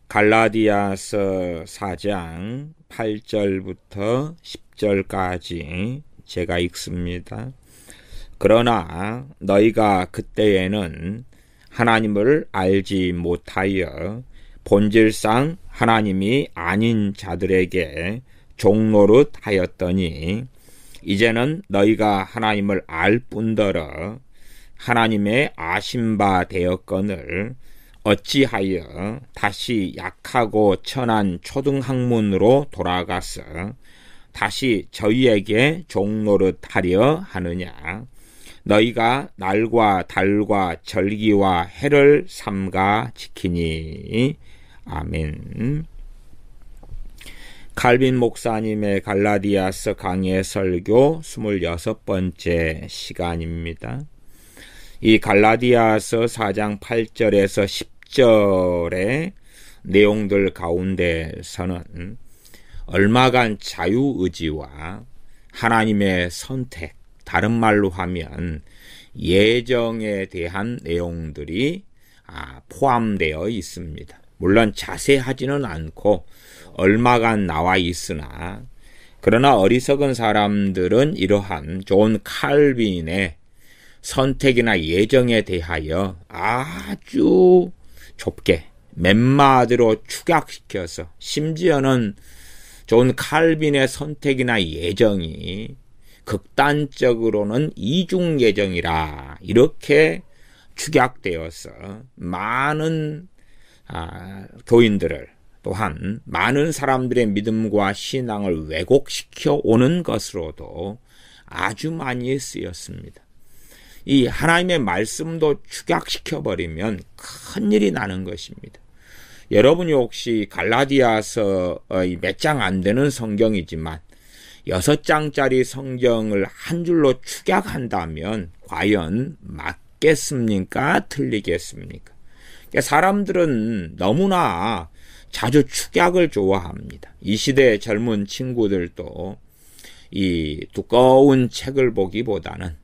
갈라디아서 4장 8절부터 10절까지 제가 읽습니다. 그러나 너희가 그때에는 하나님을 알지 못하여 본질상 하나님이 아닌 자들에게 종노릇 하였더니 이제는 너희가 하나님을 알 뿐더러 하나님의 아신 바 되었거늘 어찌하여 다시 약하고 천한 초등학문으로 돌아가서 다시 저희에게 종노릇 하려 하느냐. 너희가 날과 달과 절기와 해를 삼가 지키니. 아멘. 칼빈 목사님의 갈라디아서 강해 설교 26번째 시간입니다. 이 갈라디아서 4장 8절에서 10절의 내용들 가운데서는 얼마간 자유의지와 하나님의 선택, 다른 말로 하면 예정에 대한 내용들이 포함되어 있습니다. 물론 자세하지는 않고 얼마간 나와 있으나 그러나 어리석은 사람들은 이러한 존 칼빈의 선택이나 예정에 대하여 아주 좁게 몇 마디로 축약시켜서 심지어는 존 칼빈의 선택이나 예정이 극단적으로는 이중 예정이라 이렇게 축약되어서 많은 교인들을 또한 많은 사람들의 믿음과 신앙을 왜곡시켜 오는 것으로도 아주 많이 쓰였습니다. 이 하나님의 말씀도 축약시켜버리면 큰일이 나는 것입니다. 여러분이 혹시 갈라디아서 몇 장 안 되는 성경이지만 6장짜리 성경을 한 줄로 축약한다면 과연 맞겠습니까? 틀리겠습니까? 사람들은 너무나 자주 축약을 좋아합니다. 이 시대의 젊은 친구들도 이 두꺼운 책을 보기보다는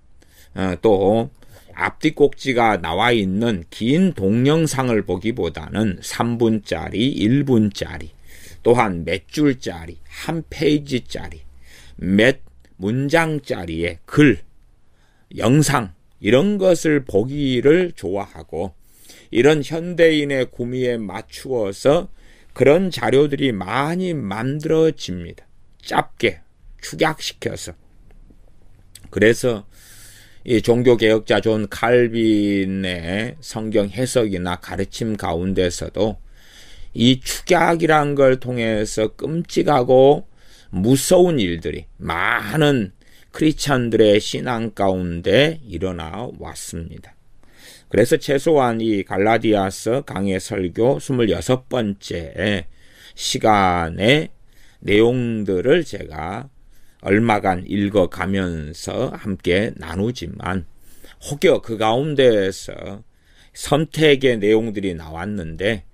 또 앞뒤 꼭지가 나와 있는 긴 동영상을 보기보다는 3분짜리, 1분짜리, 또한 몇 줄짜리, 한 페이지짜리, 몇 문장짜리의 글, 영상 이런 것을 보기를 좋아하고 이런 현대인의 구미에 맞추어서 그런 자료들이 많이 만들어집니다. 짧게 축약시켜서. 그래서 이 종교개혁자 존 칼빈의 성경 해석이나 가르침 가운데서도 이 축약이란 걸 통해서 끔찍하고 무서운 일들이 많은 크리스찬들의 신앙 가운데 일어나 왔습니다. 그래서 최소한 이 갈라디아서 강해 설교 26번째 시간의 내용들을 제가 얼마간 읽어가면서 함께 나누지만 혹여 그 가운데에서 선택의 내용들이 나왔는데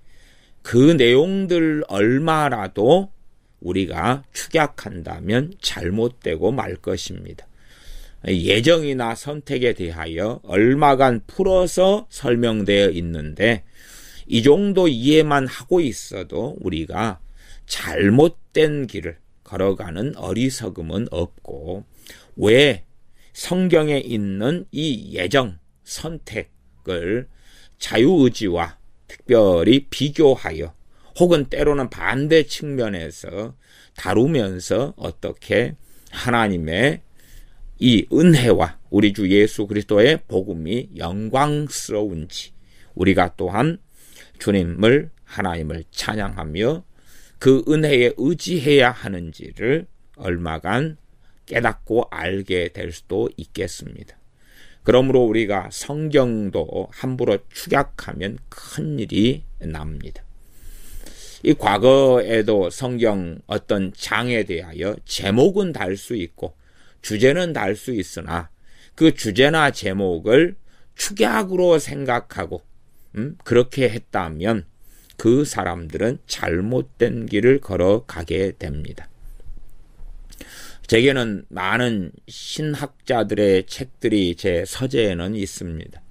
그 내용들 얼마라도 우리가 축약한다면 잘못되고 말 것입니다. 예정이나 선택에 대하여 얼마간 풀어서 설명되어 있는데 이 정도 이해만 하고 있어도 우리가 잘못된 길을 걸어가는 어리석음은 없고 왜 성경에 있는 이 예정, 선택을 자유의지와 특별히 비교하여 혹은 때로는 반대 측면에서 다루면서 어떻게 하나님의 이 은혜와 우리 주 예수 그리스도의 복음이 영광스러운지 우리가 또한 주님을 하나님을 찬양하며 그 은혜에 의지해야 하는지를 얼마간 깨닫고 알게 될 수도 있겠습니다. 그러므로 우리가 성경도 함부로 축약하면 큰일이 납니다. 이 과거에도 성경 어떤 장에 대하여 제목은 달 수 있고 주제는 달 수 있으나 그 주제나 제목을 축약으로 생각하고 그렇게 했다면 그 사람들은 잘못된 길을 걸어가게 됩니다. 제게는 많은 신학자들의 책들이 제 서재에는 있습니다.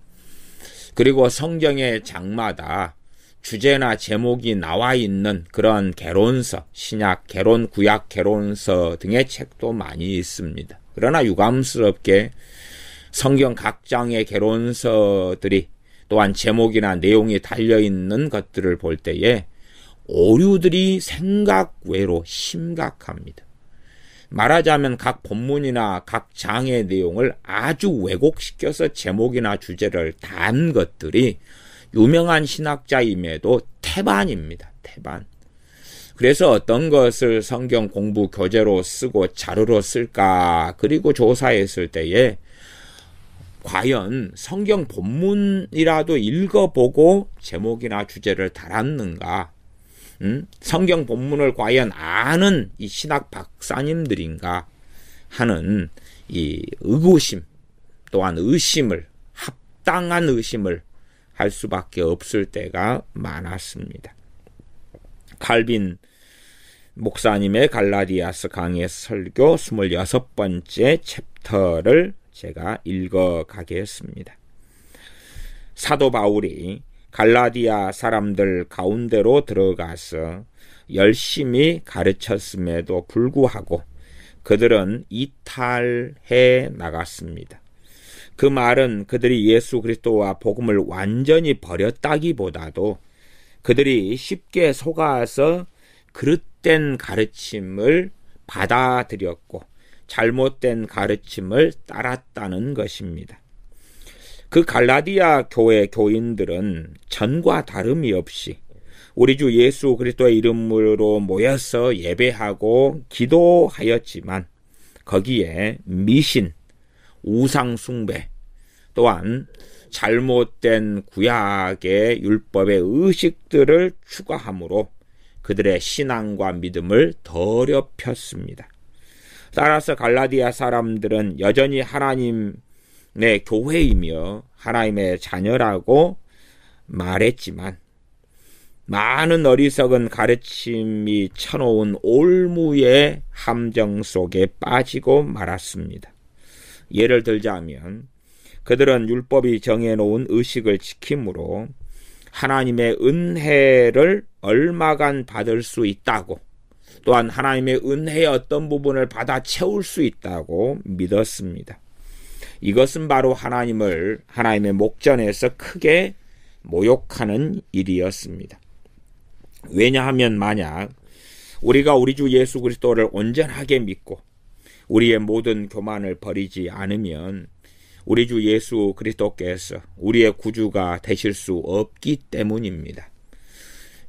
그리고 성경의 장마다 주제나 제목이 나와 있는 그런 개론서, 신약 개론, 구약 개론서 등의 책도 많이 있습니다. 그러나 유감스럽게 성경 각 장의 개론서들이 또한 제목이나 내용이 달려있는 것들을 볼 때에 오류들이 생각 외로 심각합니다. 말하자면 각 본문이나 각 장의 내용을 아주 왜곡시켜서 제목이나 주제를 단 것들이 유명한 신학자임에도 태반입니다. 태반. 그래서 어떤 것을 성경 공부 교재로 쓰고 자료로 쓸까 그리고 조사했을 때에 과연 성경 본문이라도 읽어보고 제목이나 주제를 달았는가? 성경 본문을 과연 아는 이 신학 박사님들인가 하는 이 의구심 또한 의심을 합당한 의심을 할 수밖에 없을 때가 많았습니다. 칼빈 목사님의 갈라디아서 강의 설교 26번째 챕터를 제가 읽어가겠습니다. 사도 바울이 갈라디아 사람들 가운데로 들어가서 열심히 가르쳤음에도 불구하고 그들은 이탈해 나갔습니다. 그 말은 그들이 예수 그리스도와 복음을 완전히 버렸다기보다도 그들이 쉽게 속아서 그릇된 가르침을 받아들였고 잘못된 가르침을 따랐다는 것입니다. 그 갈라디아 교회 교인들은 전과 다름이 없이 우리 주 예수 그리스도의 이름으로 모여서 예배하고 기도하였지만 거기에 미신, 우상 숭배, 또한 잘못된 구약의 율법의 의식들을 추가함으로 그들의 신앙과 믿음을 더럽혔습니다. 따라서 갈라디아 사람들은 여전히 하나님의 교회이며 하나님의 자녀라고 말했지만 많은 어리석은 가르침이 쳐놓은 올무의 함정 속에 빠지고 말았습니다. 예를 들자면 그들은 율법이 정해놓은 의식을 지킴으로 하나님의 은혜를 얼마간 받을 수 있다고 또한 하나님의 은혜의 어떤 부분을 받아 채울 수 있다고 믿었습니다. 이것은 바로 하나님의 목전에서 크게 모욕하는 일이었습니다. 왜냐하면 만약 우리가 우리 주 예수 그리스도를 온전하게 믿고 우리의 모든 교만을 버리지 않으면 우리 주 예수 그리스도께서 우리의 구주가 되실 수 없기 때문입니다.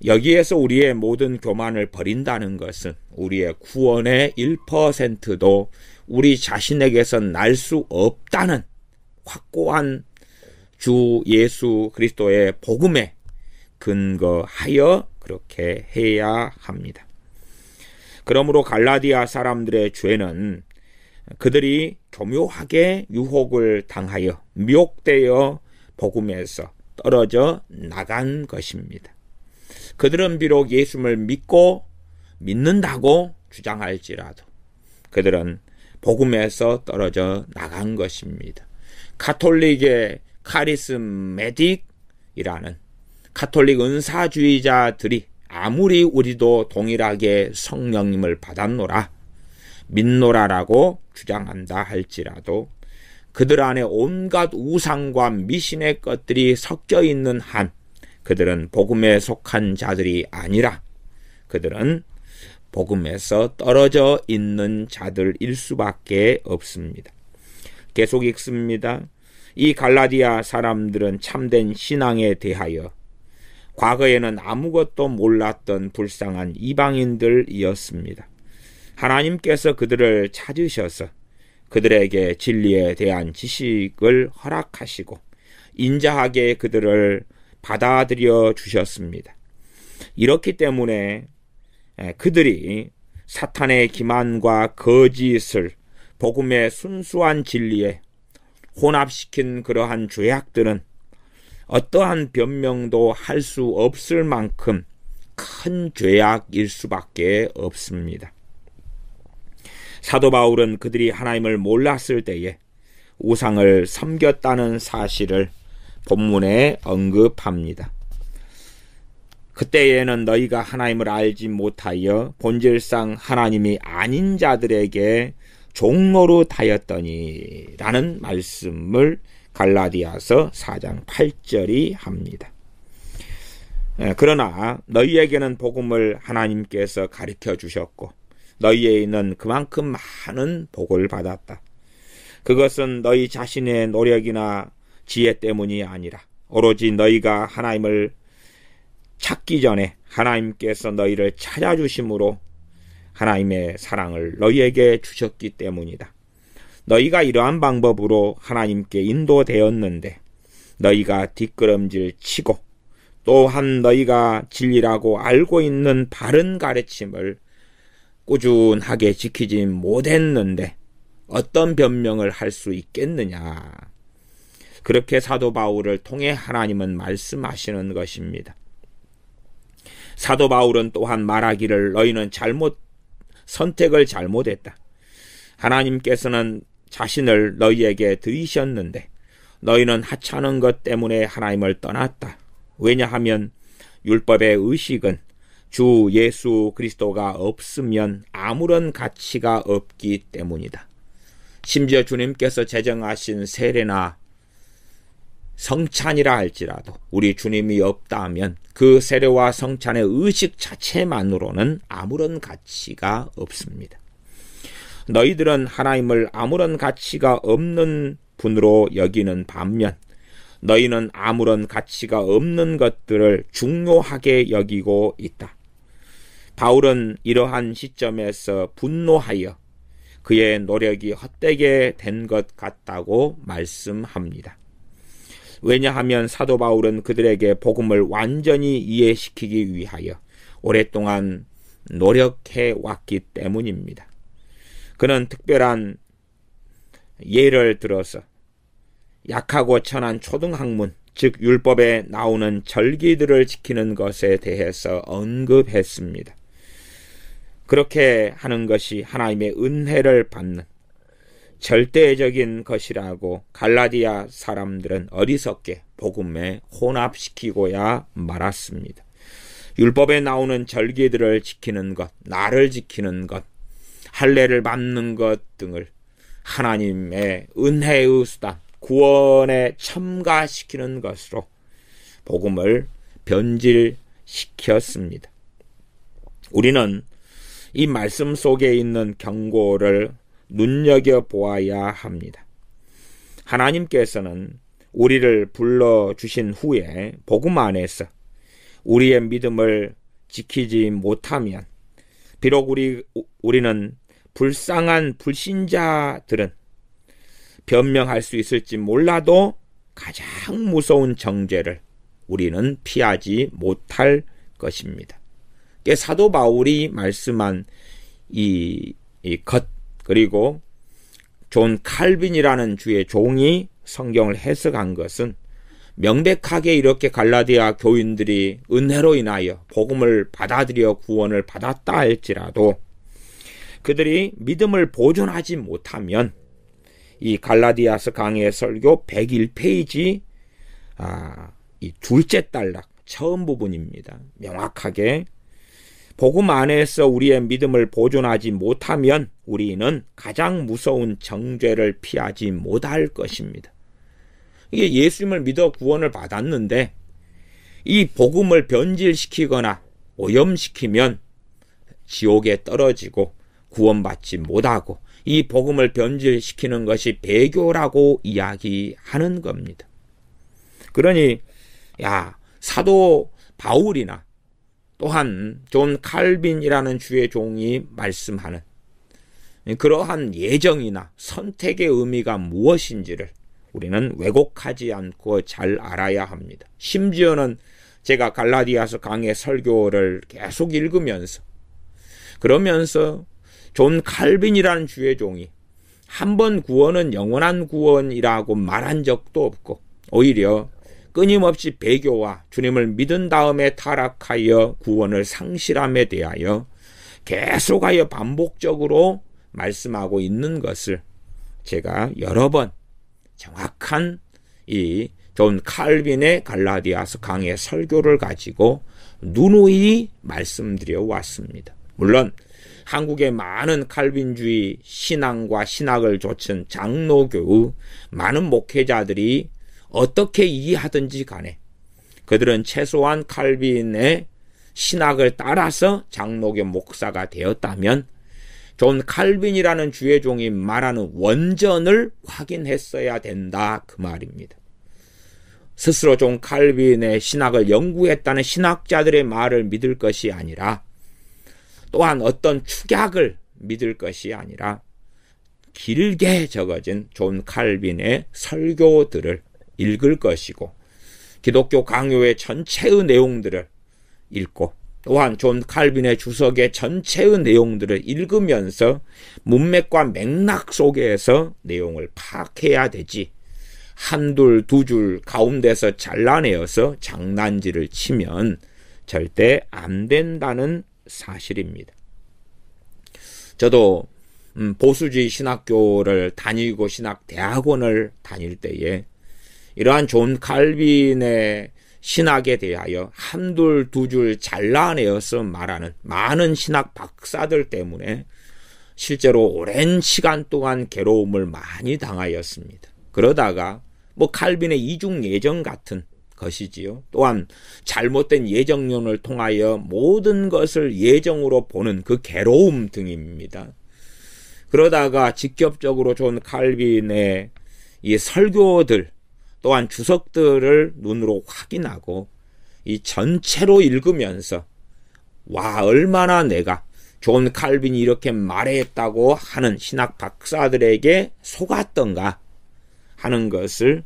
여기에서 우리의 모든 교만을 버린다는 것은 우리의 구원의 1%도 우리 자신에게서 날 수 없다는 확고한 주 예수 그리스도의 복음에 근거하여 그렇게 해야 합니다. 그러므로 갈라디아 사람들의 죄는 그들이 교묘하게 유혹을 당하여 미혹되어 복음에서 떨어져 나간 것입니다. 그들은 비록 예수를 믿는다고 주장할지라도 그들은 복음에서 떨어져 나간 것입니다. 가톨릭의 카리스메틱이라는 가톨릭 은사주의자들이 아무리 우리도 동일하게 성령님을 받았노라 믿노라라고 주장한다 할지라도 그들 안에 온갖 우상과 미신의 것들이 섞여 있는 한 그들은 복음에 속한 자들이 아니라 그들은 복음에서 떨어져 있는 자들일 수밖에 없습니다. 계속 읽습니다. 이 갈라디아 사람들은 참된 신앙에 대하여 과거에는 아무것도 몰랐던 불쌍한 이방인들이었습니다. 하나님께서 그들을 찾으셔서 그들에게 진리에 대한 지식을 허락하시고 인자하게 그들을 받아들여 주셨습니다. 이렇기 때문에 그들이 사탄의 기만과 거짓을 복음의 순수한 진리에 혼합시킨 그러한 죄악들은 어떠한 변명도 할 수 없을 만큼 큰 죄악일 수밖에 없습니다. 사도 바울은 그들이 하나님을 몰랐을 때에 우상을 섬겼다는 사실을 본문에 언급합니다. 그때에는 너희가 하나님을 알지 못하여 본질상 하나님이 아닌 자들에게 종노릇하였더니 라는 말씀을 갈라디아서 4장 8절이 합니다. 그러나 너희에게는 복음을 하나님께서 가르쳐 주셨고 너희에는 그만큼 많은 복을 받았다. 그것은 너희 자신의 노력이나 지혜 때문이 아니라 오로지 너희가 하나님을 찾기 전에 하나님께서 너희를 찾아주심으로 하나님의 사랑을 너희에게 주셨기 때문이다. 너희가 이러한 방법으로 하나님께 인도되었는데 너희가 뒷걸음질 치고 또한 너희가 진리라고 알고 있는 바른 가르침을 꾸준하게 지키지 못했는데 어떤 변명을 할 수 있겠느냐. 그렇게 사도 바울을 통해 하나님은 말씀하시는 것입니다. 사도 바울은 또한 말하기를 너희는 선택을 잘못했다. 하나님께서는 자신을 너희에게 드리셨는데 너희는 하찮은 것 때문에 하나님을 떠났다. 왜냐하면 율법의 의식은 주 예수 그리스도가 없으면 아무런 가치가 없기 때문이다. 심지어 주님께서 제정하신 세례나 성찬이라 할지라도 우리 주님이 없다 하면 그 세례와 성찬의 의식 자체만으로는 아무런 가치가 없습니다. 너희들은 하나님을 아무런 가치가 없는 분으로 여기는 반면 너희는 아무런 가치가 없는 것들을 중요하게 여기고 있다. 바울은 이러한 시점에서 분노하여 그의 노력이 헛되게 된 것 같다고 말씀합니다. 왜냐하면 사도 바울은 그들에게 복음을 완전히 이해시키기 위하여 오랫동안 노력해 왔기 때문입니다. 그는 특별한 예를 들어서 약하고 천한 초등학문, 즉 율법에 나오는 절기들을 지키는 것에 대해서 언급했습니다. 그렇게 하는 것이 하나님의 은혜를 받는 절대적인 것이라고 갈라디아 사람들은 어리석게 복음에 혼합시키고야 말았습니다. 율법에 나오는 절기들을 지키는 것, 날을 지키는 것, 할례를 받는 것 등을 하나님의 은혜의 수단, 구원에 첨가시키는 것으로 복음을 변질시켰습니다. 우리는 이 말씀 속에 있는 경고를 눈여겨보아야 합니다. 하나님께서는 우리를 불러주신 후에 복음 안에서 우리의 믿음을 지키지 못하면 비록 우리는 불쌍한 불신자들은 변명할 수 있을지 몰라도 가장 무서운 정죄를 우리는 피하지 못할 것입니다. 사도 바울이 말씀한 이 것, 그리고 존 칼빈이라는 주의 종이 성경을 해석한 것은 명백하게 이렇게 갈라디아 교인들이 은혜로 인하여 복음을 받아들여 구원을 받았다 할지라도 그들이 믿음을 보존하지 못하면 이 갈라디아서 강해 설교 101페이지 이 둘째 단락 처음 부분입니다. 명확하게 복음 안에서 우리의 믿음을 보존하지 못하면 우리는 가장 무서운 정죄를 피하지 못할 것입니다. 이게 예수님을 믿어 구원을 받았는데 이 복음을 변질시키거나 오염시키면 지옥에 떨어지고 구원받지 못하고 이 복음을 변질시키는 것이 배교라고 이야기하는 겁니다. 그러니 사도 바울이나 또한 존 칼빈이라는 주의 종이 말씀하는 그러한 예정이나 선택의 의미가 무엇인지를 우리는 왜곡하지 않고 잘 알아야 합니다. 심지어는 제가 갈라디아서 강의 설교를 계속 읽으면서 그러면서 존 칼빈이라는 주의 종이 한 번 구원은 영원한 구원이라고 말한 적도 없고 오히려 끊임없이 배교와 주님을 믿은 다음에 타락하여 구원을 상실함에 대하여 계속하여 반복적으로 말씀하고 있는 것을 제가 여러 번 정확한 이 존 칼빈의 갈라디아서 강의 설교를 가지고 누누이 말씀드려 왔습니다. 물론 한국의 많은 칼빈주의 신앙과 신학을 좇은 장로교의 많은 목회자들이 어떻게 이해하든지 간에 그들은 최소한 칼빈의 신학을 따라서 장로교 목사가 되었다면 존 칼빈이라는 주의 종이 말하는 원전을 확인했어야 된다, 그 말입니다. 스스로 존 칼빈의 신학을 연구했다는 신학자들의 말을 믿을 것이 아니라, 또한 어떤 축약을 믿을 것이 아니라 길게 적어진 존 칼빈의 설교들을 읽을 것이고, 기독교 강요의 전체의 내용들을 읽고, 또한 존 칼빈의 주석의 전체의 내용들을 읽으면서 문맥과 맥락 속에서 내용을 파악해야 되지, 한둘 두 줄 가운데서 잘라내어서 장난질을 치면 절대 안 된다는 사실입니다. 저도 보수주의 신학교를 다니고 신학대학원을 다닐 때에 이러한 존 칼빈의 신학에 대하여 한둘 두 줄 잘라내어서 말하는 많은 신학 박사들 때문에 실제로 오랜 시간 동안 괴로움을 많이 당하였습니다. 그러다가 칼빈의 이중 예정 같은 것이지요. 또한 잘못된 예정론을 통하여 모든 것을 예정으로 보는 그 괴로움 등입니다. 그러다가 직접적으로 존 칼빈의 이 설교들 또한 주석들을 눈으로 확인하고 이 전체로 읽으면서 와, 얼마나 내가 존 칼빈이 이렇게 말했다고 하는 신학 박사들에게 속았던가 하는 것을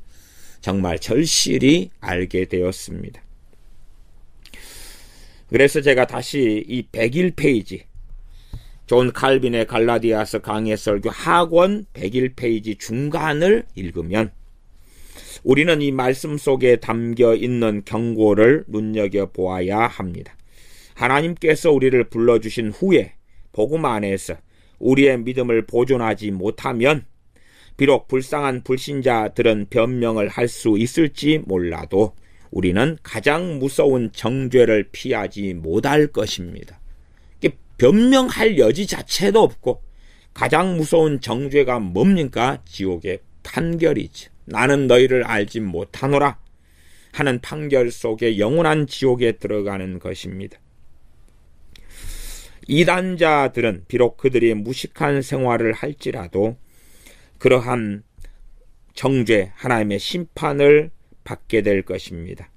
정말 절실히 알게 되었습니다. 그래서 제가 다시 이 101페이지 존 칼빈의 갈라디아서 강해 설교 학원 101페이지 중간을 읽으면 우리는 이 말씀 속에 담겨 있는 경고를 눈여겨보아야 합니다. 하나님께서 우리를 불러주신 후에 복음 안에서 우리의 믿음을 보존하지 못하면 비록 불쌍한 불신자들은 변명을 할 수 있을지 몰라도 우리는 가장 무서운 정죄를 피하지 못할 것입니다. 변명할 여지 자체도 없고 가장 무서운 정죄가 뭡니까? 지옥의 판결이지. 나는 너희를 알지 못하노라 하는 판결 속에 영원한 지옥에 들어가는 것입니다. 이단자들은 비록 그들이 무식한 생활을 할지라도 그러한 정죄, 하나님의 심판을 받게 될 것입니다.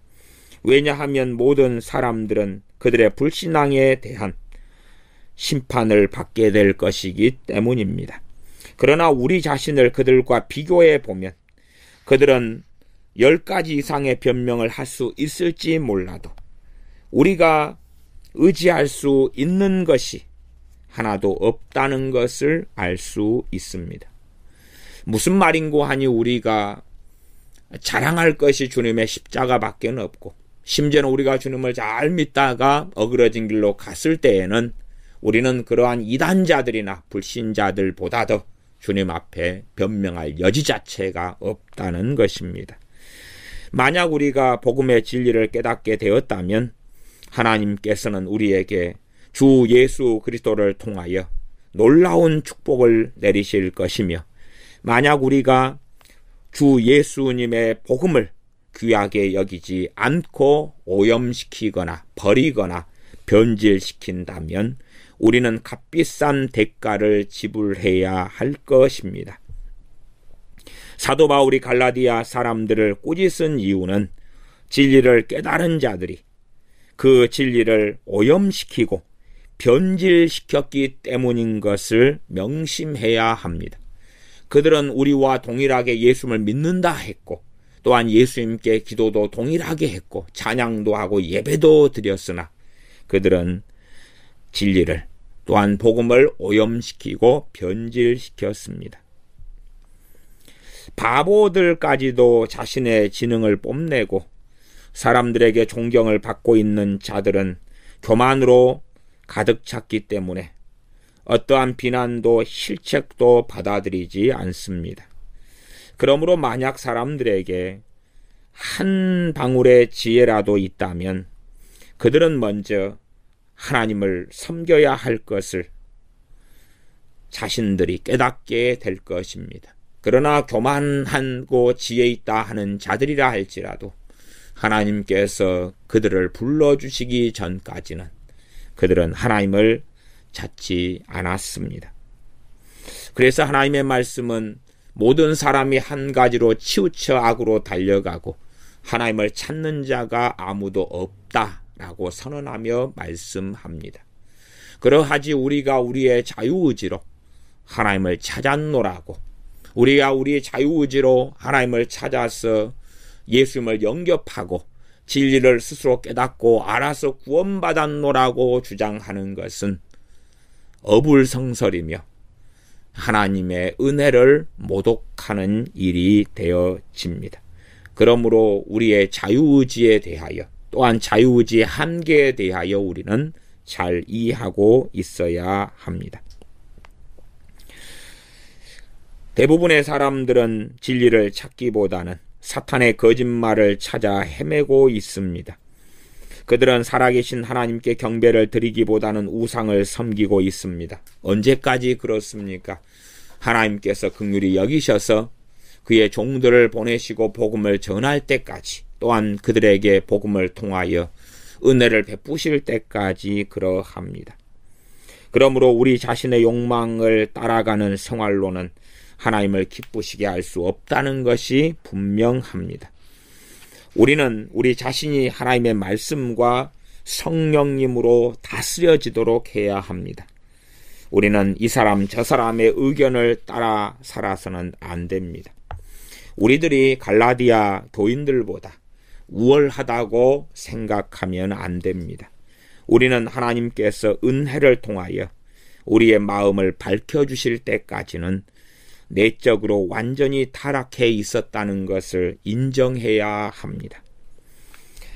왜냐하면 모든 사람들은 그들의 불신앙에 대한 심판을 받게 될 것이기 때문입니다. 그러나 우리 자신을 그들과 비교해 보면 그들은 10가지 이상의 변명을 할 수 있을지 몰라도 우리가 의지할 수 있는 것이 하나도 없다는 것을 알 수 있습니다. 무슨 말인고 하니 우리가 자랑할 것이 주님의 십자가밖에 없고 심지어는 우리가 주님을 잘 믿다가 어그러진 길로 갔을 때에는 우리는 그러한 이단자들이나 불신자들보다도 주님 앞에 변명할 여지 자체가 없다는 것입니다. 만약 우리가 복음의 진리를 깨닫게 되었다면 하나님께서는 우리에게 주 예수 그리스도를 통하여 놀라운 축복을 내리실 것이며 만약 우리가 주 예수님의 복음을 귀하게 여기지 않고 오염시키거나 버리거나 변질시킨다면 우리는 값비싼 대가를 지불해야 할 것입니다. 사도 바울이 갈라디아 사람들을 꾸짖은 이유는 진리를 깨달은 자들이 그 진리를 오염시키고 변질시켰기 때문인 것을 명심해야 합니다. 그들은 우리와 동일하게 예수를 믿는다 했고 또한 예수님께 기도도 동일하게 했고 찬양도 하고 예배도 드렸으나 그들은 진리를 또한 복음을 오염시키고 변질시켰습니다. 바보들까지도 자신의 지능을 뽐내고 사람들에게 존경을 받고 있는 자들은 교만으로 가득 찼기 때문에 어떠한 비난도 실책도 받아들이지 않습니다. 그러므로 만약 사람들에게 한 방울의 지혜라도 있다면 그들은 먼저 하나님을 섬겨야 할 것을 자신들이 깨닫게 될 것입니다. 그러나 교만하고 지혜 있다 하는 자들이라 할지라도 하나님께서 그들을 불러주시기 전까지는 그들은 하나님을 찾지 않았습니다. 그래서 하나님의 말씀은 모든 사람이 한 가지로 치우쳐 악으로 달려가고 하나님을 찾는 자가 아무도 없다라고 선언하며 말씀합니다. 그러하지 우리가 우리의 자유의지로 하나님을 찾았노라고, 우리가 우리의 자유의지로 하나님을 찾아서 예수님을 영접하고 진리를 스스로 깨닫고 알아서 구원받았노라고 주장하는 것은 어불성설이며 하나님의 은혜를 모독하는 일이 되어집니다. 그러므로 우리의 자유의지에 대하여, 또한 자유의지의 한계에 대하여 우리는 잘 이해하고 있어야 합니다. 대부분의 사람들은 진리를 찾기보다는 사탄의 거짓말을 찾아 헤매고 있습니다. 그들은 살아계신 하나님께 경배를 드리기보다는 우상을 섬기고 있습니다. 언제까지 그렇습니까? 하나님께서 긍휼히 여기셔서 그의 종들을 보내시고 복음을 전할 때까지, 또한 그들에게 복음을 통하여 은혜를 베푸실 때까지 그러합니다. 그러므로 우리 자신의 욕망을 따라가는 생활로는 하나님을 기쁘시게 할 수 없다는 것이 분명합니다. 우리는 우리 자신이 하나님의 말씀과 성령님으로 다스려지도록 해야 합니다. 우리는 이 사람 저 사람의 의견을 따라 살아서는 안 됩니다. 우리들이 갈라디아 교인들보다 우월하다고 생각하면 안 됩니다. 우리는 하나님께서 은혜를 통하여 우리의 마음을 밝혀주실 때까지는 내적으로 완전히 타락해 있었다는 것을 인정해야 합니다.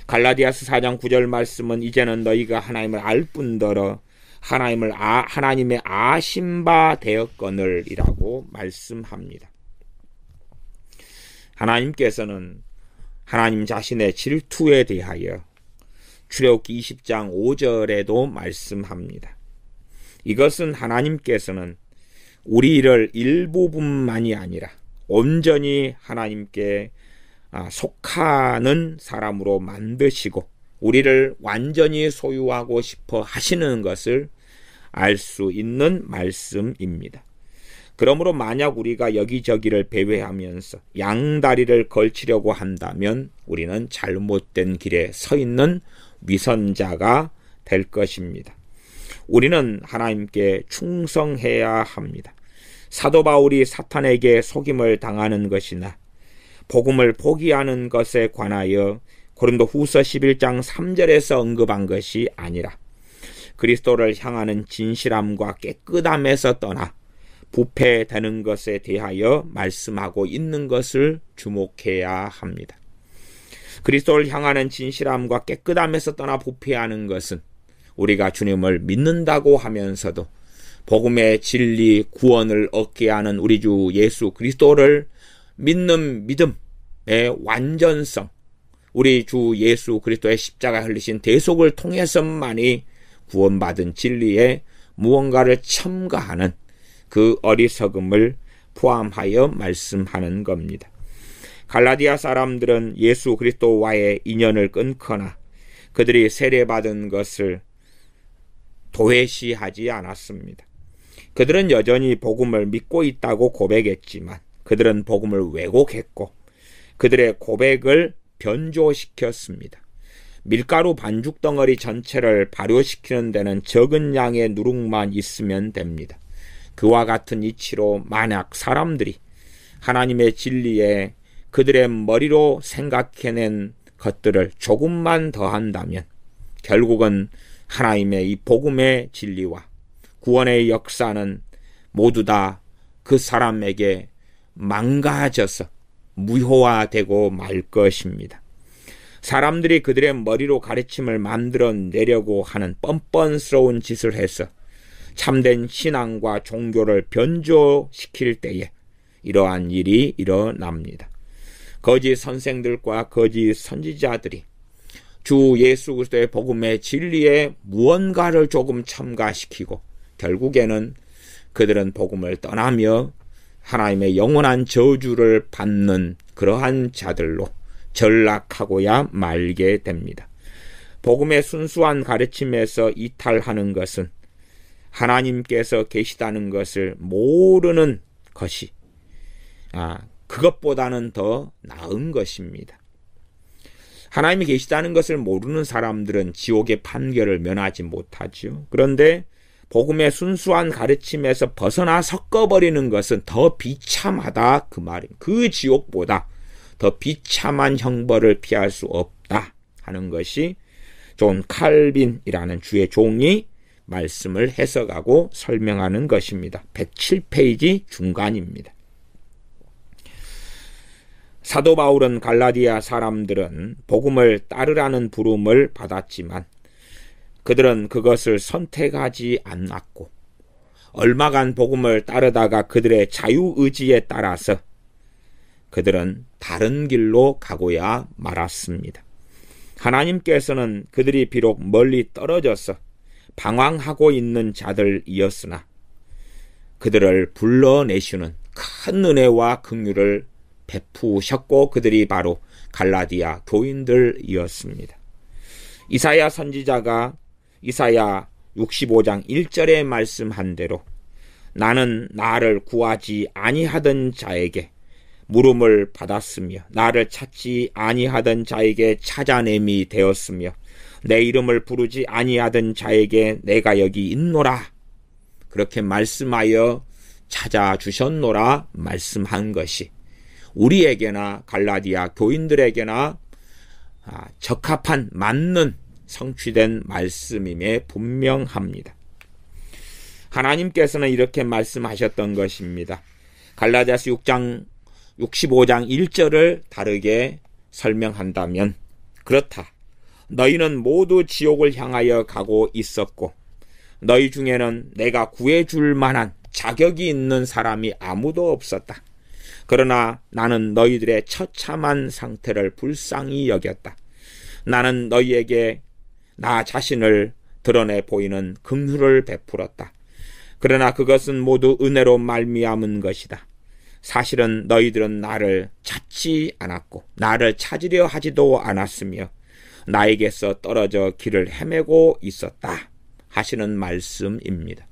갈라디아서 4장 9절 말씀은 이제는 너희가 하나님을 알 뿐더러 하나님의 아신 바 되었거늘 이라고 말씀합니다. 하나님께서는 하나님 자신의 질투에 대하여 출애굽기 20장 5절에도 말씀합니다. 이것은 하나님께서는 우리를 일부분만이 아니라 온전히 하나님께 속하는 사람으로 만드시고 우리를 완전히 소유하고 싶어 하시는 것을 알 수 있는 말씀입니다. 그러므로 만약 우리가 여기저기를 배회하면서 양다리를 걸치려고 한다면 우리는 잘못된 길에 서 있는 위선자가 될 것입니다. 우리는 하나님께 충성해야 합니다. 사도 바울이 사탄에게 속임을 당하는 것이나 복음을 포기하는 것에 관하여 고린도 후서 11장 3절에서 언급한 것이 아니라 그리스도를 향하는 진실함과 깨끗함에서 떠나 부패되는 것에 대하여 말씀하고 있는 것을 주목해야 합니다. 그리스도를 향하는 진실함과 깨끗함에서 떠나 부패하는 것은 우리가 주님을 믿는다고 하면서도 복음의 진리 구원을 얻게 하는 우리 주 예수 그리스도를 믿는 믿음의 완전성, 우리 주 예수 그리스도의 십자가 흘리신 대속을 통해서만이 구원받은 진리에 무언가를 첨가하는 그 어리석음을 포함하여 말씀하는 겁니다. 갈라디아 사람들은 예수 그리스도와의 인연을 끊거나 그들이 세례받은 것을 도외시하지 않았습니다. 그들은 여전히 복음을 믿고 있다고 고백했지만 그들은 복음을 왜곡했고 그들의 고백을 변조시켰습니다. 밀가루 반죽 덩어리 전체를 발효시키는 데는 적은 양의 누룩만 있으면 됩니다. 그와 같은 이치로 만약 사람들이 하나님의 진리에 그들의 머리로 생각해낸 것들을 조금만 더한다면 결국은 하나님의 이 복음의 진리와 구원의 역사는 모두 다 그 사람에게 망가져서 무효화되고 말 것입니다. 사람들이 그들의 머리로 가르침을 만들어내려고 하는 뻔뻔스러운 짓을 해서 참된 신앙과 종교를 변조시킬 때에 이러한 일이 일어납니다. 거짓 선생들과 거짓 선지자들이 주 예수 그리스도의 복음의 진리에 무언가를 조금 첨가시키고 결국에는 그들은 복음을 떠나며 하나님의 영원한 저주를 받는 그러한 자들로 전락하고야 말게 됩니다. 복음의 순수한 가르침에서 이탈하는 것은 하나님께서 계시다는 것을 모르는 것이 그것보다는 더 나은 것입니다. 하나님이 계시다는 것을 모르는 사람들은 지옥의 판결을 면하지 못하죠. 그런데 복음의 순수한 가르침에서 벗어나 섞어버리는 것은 더 비참하다 그 말입니다. 그 지옥보다 더 비참한 형벌을 피할 수 없다 하는 것이 존 칼빈이라는 주의 종이 말씀을 해석하고 설명하는 것입니다. 107페이지 중간입니다. 사도 바울은 갈라디아 사람들은 복음을 따르라는 부름을 받았지만 그들은 그것을 선택하지 않았고 얼마간 복음을 따르다가 그들의 자유의지에 따라서 그들은 다른 길로 가고야 말았습니다. 하나님께서는 그들이 비록 멀리 떨어져서 방황하고 있는 자들이었으나 그들을 불러내시는 큰 은혜와 긍휼을 베푸셨고 그들이 바로 갈라디아 교인들이었습니다. 이사야 선지자가 이사야 65장 1절에 말씀한 대로 나는 나를 구하지 아니하던 자에게 물음을 받았으며 나를 찾지 아니하던 자에게 찾아냄이 되었으며 내 이름을 부르지 아니하던 자에게 내가 여기 있노라 그렇게 말씀하여 찾아주셨노라 말씀한 것이 우리에게나 갈라디아 교인들에게나 적합한 맞는 성취된 말씀임에 분명합니다. 하나님께서는 이렇게 말씀하셨던 것입니다. 갈라디아서 65장 1절을 다르게 설명한다면 그렇다. 너희는 모두 지옥을 향하여 가고 있었고 너희 중에는 내가 구해줄 만한 자격이 있는 사람이 아무도 없었다. 그러나 나는 너희들의 처참한 상태를 불쌍히 여겼다. 나는 너희에게 나 자신을 드러내 보이는 긍휼을 베풀었다. 그러나 그것은 모두 은혜로 말미암은 것이다. 사실은 너희들은 나를 찾지 않았고 나를 찾으려 하지도 않았으며 나에게서 떨어져 길을 헤매고 있었다 하시는 말씀입니다.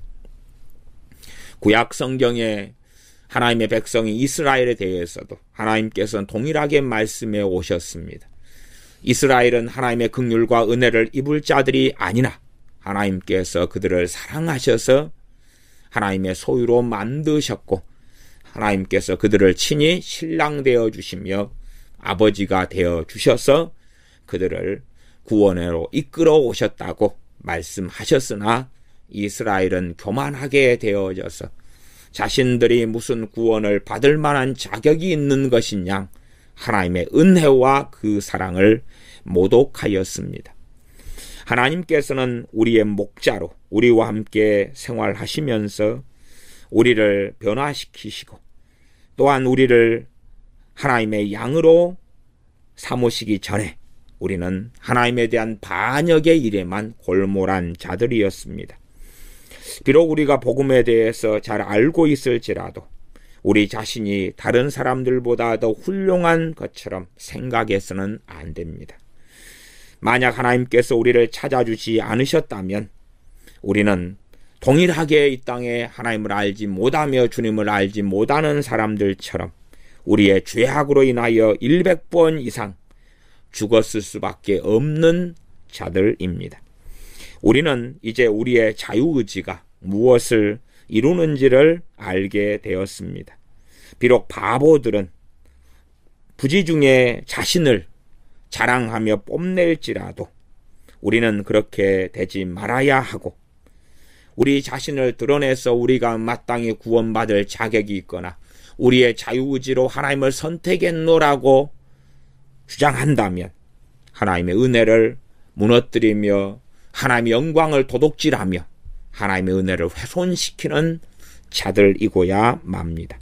구약 성경에 하나님의 백성이 이스라엘에 대해서도 하나님께서는 동일하게 말씀해 오셨습니다. 이스라엘은 하나님의 긍휼과 은혜를 입을 자들이 아니나 하나님께서 그들을 사랑하셔서 하나님의 소유로 만드셨고 하나님께서 그들을 친히 신랑 되어 주시며 아버지가 되어 주셔서 그들을 구원으로 이끌어 오셨다고 말씀하셨으나 이스라엘은 교만하게 되어져서 자신들이 무슨 구원을 받을 만한 자격이 있는 것이냐 하나님의 은혜와 그 사랑을 모독하였습니다. 하나님께서는 우리의 목자로 우리와 함께 생활하시면서 우리를 변화시키시고 또한 우리를 하나님의 양으로 삼으시기 전에 우리는 하나님에 대한 반역의 일에만 골몰한 자들이었습니다. 비록 우리가 복음에 대해서 잘 알고 있을지라도 우리 자신이 다른 사람들보다 더 훌륭한 것처럼 생각해서는 안 됩니다. 만약 하나님께서 우리를 찾아주지 않으셨다면 우리는 동일하게 이 땅에 하나님을 알지 못하며 주님을 알지 못하는 사람들처럼 우리의 죄악으로 인하여 100번 이상 죽었을 수밖에 없는 자들입니다. 우리는 이제 우리의 자유의지가 무엇을 이루는지를 알게 되었습니다. 비록 바보들은 부지중에 자신을 자랑하며 뽐낼지라도 우리는 그렇게 되지 말아야 하고 우리 자신을 드러내서 우리가 마땅히 구원받을 자격이 있거나 우리의 자유의지로 하나님을 선택했노라고 주장한다면 하나님의 은혜를 무너뜨리며 하나님의 영광을 도둑질하며 하나님의 은혜를 훼손시키는 자들이고야 맙니다.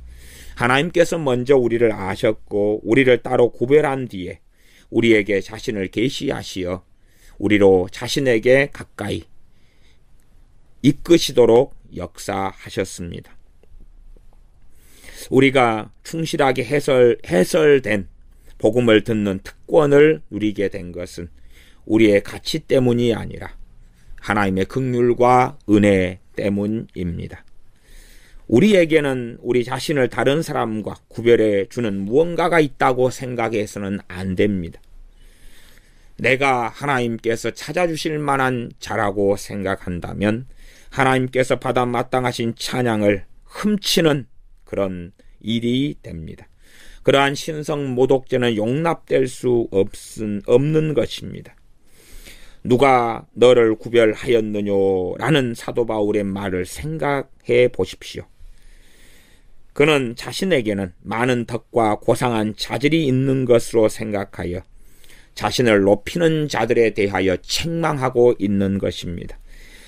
하나님께서 먼저 우리를 아셨고 우리를 따로 구별한 뒤에 우리에게 자신을 계시하시어 우리로 자신에게 가까이 이끄시도록 역사하셨습니다. 우리가 충실하게 해설된 복음을 듣는 특권을 누리게 된 것은 우리의 가치 때문이 아니라 하나님의 긍휼과 은혜 때문입니다. 우리에게는 우리 자신을 다른 사람과 구별해 주는 무언가가 있다고 생각해서는 안 됩니다. 내가 하나님께서 찾아주실 만한 자라고 생각한다면 하나님께서 받아 마땅하신 찬양을 훔치는 그런 일이 됩니다. 그러한 신성 모독죄는 용납될 수 없는 것입니다. 누가 너를 구별하였느냐라는 사도 바울의 말을 생각해 보십시오. 그는 자신에게는 많은 덕과 고상한 자질이 있는 것으로 생각하여 자신을 높이는 자들에 대하여 책망하고 있는 것입니다.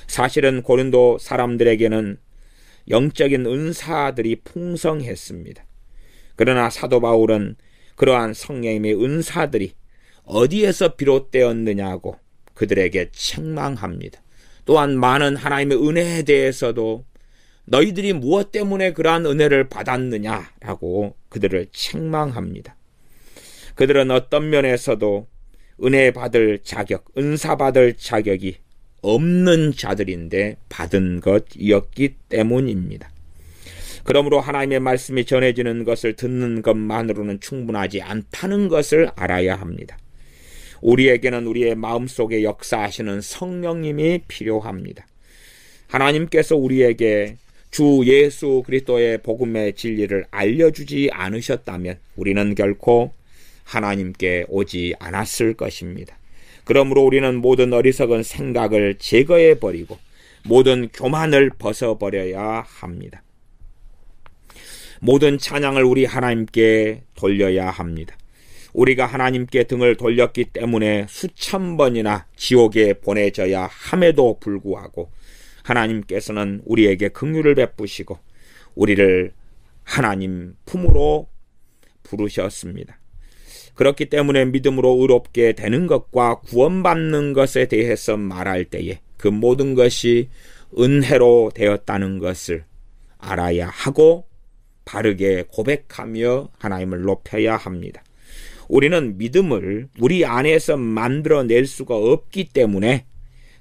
사실은 고린도 사람들에게는 영적인 은사들이 풍성했습니다. 그러나 사도 바울은 그러한 성령님의 은사들이 어디에서 비롯되었느냐고 그들에게 책망합니다. 또한 많은 하나님의 은혜에 대해서도 너희들이 무엇 때문에 그러한 은혜를 받았느냐라고 그들을 책망합니다. 그들은 어떤 면에서도 은혜 받을 자격, 은사 받을 자격이 없는 자들인데 받은 것이었기 때문입니다. 그러므로 하나님의 말씀이 전해지는 것을 듣는 것만으로는 충분하지 않다는 것을 알아야 합니다. 우리에게는 우리의 마음속에 역사하시는 성령님이 필요합니다. 하나님께서 우리에게 주 예수 그리스도의 복음의 진리를 알려주지 않으셨다면 우리는 결코 하나님께 오지 않았을 것입니다. 그러므로 우리는 모든 어리석은 생각을 제거해버리고 모든 교만을 벗어버려야 합니다. 모든 찬양을 우리 하나님께 돌려야 합니다. 우리가 하나님께 등을 돌렸기 때문에 수천 번이나 지옥에 보내져야 함에도 불구하고 하나님께서는 우리에게 긍휼을 베푸시고 우리를 하나님 품으로 부르셨습니다. 그렇기 때문에 믿음으로 의롭게 되는 것과 구원받는 것에 대해서 말할 때에 그 모든 것이 은혜로 되었다는 것을 알아야 하고 바르게 고백하며 하나님을 높여야 합니다. 우리는 믿음을 우리 안에서 만들어낼 수가 없기 때문에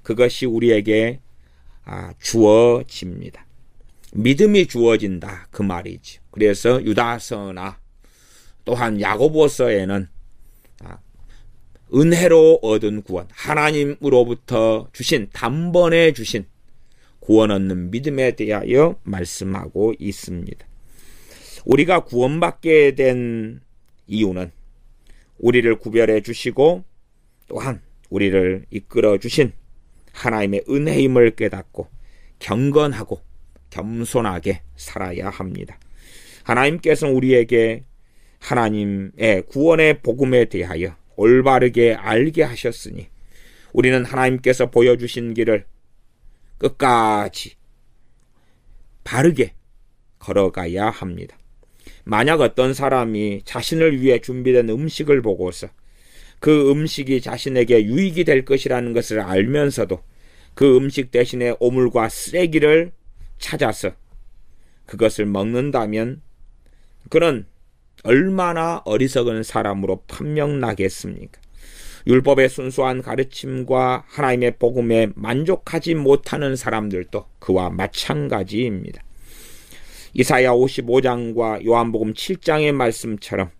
그것이 우리에게 주어집니다. 믿음이 주어진다 그 말이죠. 그래서 유다서나 또한 야고보서에는 은혜로 얻은 구원, 하나님으로부터 주신 단번에 주신 구원 얻는 믿음에 대하여 말씀하고 있습니다. 우리가 구원받게 된 이유는 우리를 구별해 주시고 또한 우리를 이끌어 주신 하나님의 은혜임을 깨닫고 경건하고 겸손하게 살아야 합니다. 하나님께서는 우리에게 하나님의 구원의 복음에 대하여 올바르게 알게 하셨으니 우리는 하나님께서 보여주신 길을 끝까지 바르게 걸어가야 합니다. 만약 어떤 사람이 자신을 위해 준비된 음식을 보고서 그 음식이 자신에게 유익이 될 것이라는 것을 알면서도 그 음식 대신에 오물과 쓰레기를 찾아서 그것을 먹는다면 그는 얼마나 어리석은 사람으로 판명나겠습니까? 율법의 순수한 가르침과 하나님의 복음에 만족하지 못하는 사람들도 그와 마찬가지입니다. 이사야 55장과 요한복음 7장의 말씀처럼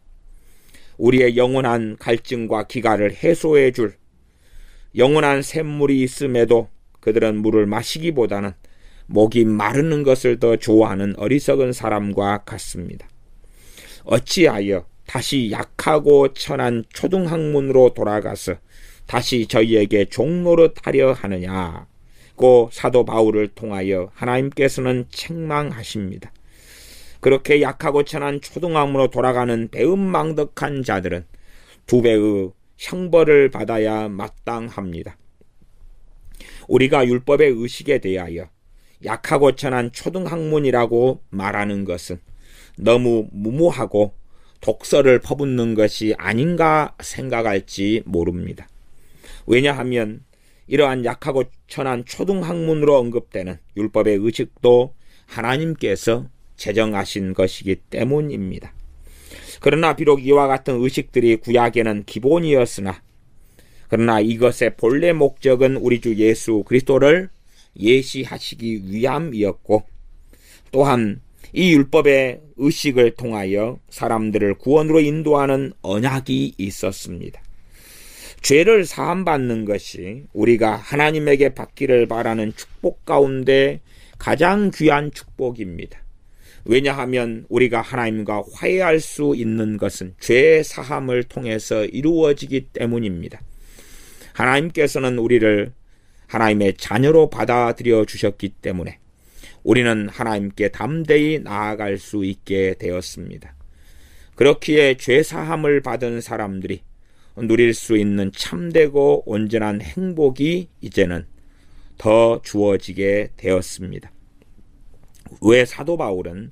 우리의 영원한 갈증과 기갈을 해소해 줄 영원한 샘물이 있음에도 그들은 물을 마시기보다는 목이 마르는 것을 더 좋아하는 어리석은 사람과 같습니다. 어찌하여 다시 약하고 천한 초등학문으로 돌아가서 다시 저희에게 종노릇하려 하느냐고 사도 바울을 통하여 하나님께서는 책망하십니다. 그렇게 약하고 천한 초등학문으로 돌아가는 배은망덕한 자들은 2배의 형벌을 받아야 마땅합니다. 우리가 율법의 의식에 대하여 약하고 천한 초등학문이라고 말하는 것은 너무 무모하고 독설을 퍼붓는 것이 아닌가 생각할지 모릅니다. 왜냐하면 이러한 약하고 천한 초등학문으로 언급되는 율법의 의식도 하나님께서 제정하신 것이기 때문입니다. 그러나 비록 이와 같은 의식들이 구약에는 기본이었으나 그러나 이것의 본래 목적은 우리 주 예수 그리스도를 예시하시기 위함이었고 또한 이 율법의 의식을 통하여 사람들을 구원으로 인도하는 언약이 있었습니다. 죄를 사함받는 것이 우리가 하나님에게 받기를 바라는 축복 가운데 가장 귀한 축복입니다. 왜냐하면 우리가 하나님과 화해할 수 있는 것은 죄 사함을 통해서 이루어지기 때문입니다. 하나님께서는 우리를 하나님의 자녀로 받아들여 주셨기 때문에 우리는 하나님께 담대히 나아갈 수 있게 되었습니다. 그렇기에 죄 사함을 받은 사람들이 누릴 수 있는 참되고 온전한 행복이 이제는 더 주어지게 되었습니다. 왜 사도 바울은